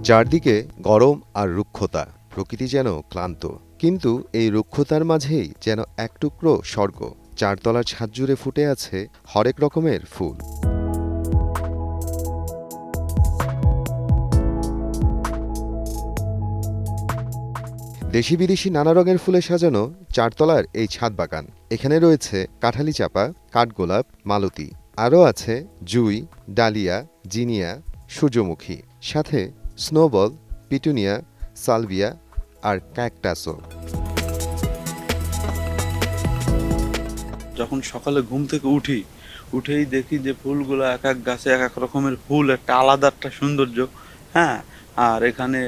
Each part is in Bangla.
চারদিকে গরম আর রুক্ষতা, প্রকৃতি যেন ক্লান্ত। কিন্তু এই রুক্ষতার মাঝেই যেন এক টুকরো স্বর্গ। চারতলার ছাদ জুড়ে ফুটে আছে হরেক রকমের ফুল। দেশি বিদেশি নানা রঙের ফুলে সাজানো চারতলার এই ছাদ বাগান। এখানে রয়েছে কাঁঠালি চাপা, কাঠগোলাপ, মালতী, আরও আছে জুই, ডালিয়া, জিনিয়া, সূর্যমুখী, সাথে স্নোবল, পিটুনিয়া, সালভিয়া আর ক্যাকটাসও। যখন সকালে ঘুম থেকে উঠেই দেখি যে ফুলগুলো এক এক গাছে এক এক রকমের ফুল, একটা আলাদা একটা সৌন্দর্য। হ্যাঁ, আর এখানে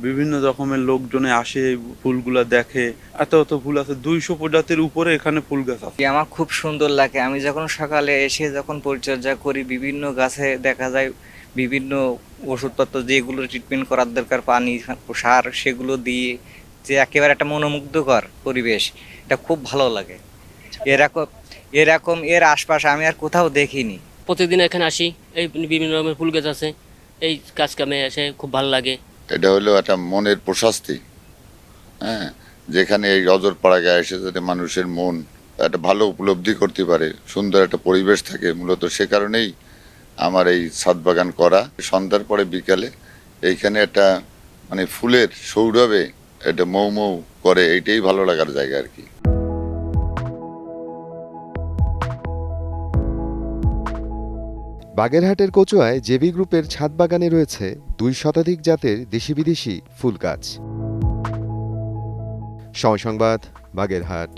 বিভিন্ন রকমের লোকজনে আসে, ফুলগুলা দেখে। এত এত ফুল আছে, 200 প্রজাতির উপরে এখানে ফুল গাছ আছে। আমার খুব সুন্দর লাগে। আমি যখন সকালে এসে যখন পরিচর্যা করি, বিভিন্ন গাছে দেখা যায় বিভিন্ন ওষুধপত্র যেগুলো ট্রিটমেন্ট করার দরকার, পানি, সার, সেগুলো দিয়ে যে একেবারে একটা মনোমুগ্ধকর পরিবেশ, এটা খুব ভালো লাগে। এরকম এর আশপাশে আমি আর কোথাও দেখিনি। প্রতিদিন এখানে আসি, এই বিভিন্ন রকমের ফুল গাছ আছে, এই কাজ কামে এসে খুব ভালো লাগে। এটা হলো একটা মনের প্রশান্তি। হ্যাঁ, যেখানে এই অজরপাড়া গায়ে এসে যদি মানুষের মন একটা ভালো উপলব্ধি করতে পারে, সুন্দর একটা পরিবেশ থাকে, মূলত সে কারণেই আমার এই ছাদ বাগান করা। সন্ধ্যার পরে বিকালে এইখানে একটা মানে ফুলের সৌরভে এটা মৌ মৌ করে, এইটাই ভালো লাগার জায়গা আর কি। বাগেরহাটের কচুয়ায় জেবি গ্রুপের ছাদ বাগানে রয়েছে 2 শতাধিক জাতের দেশি বিদেশি ফুল গাছ। সময় সংবাদ, বাগেরহাট।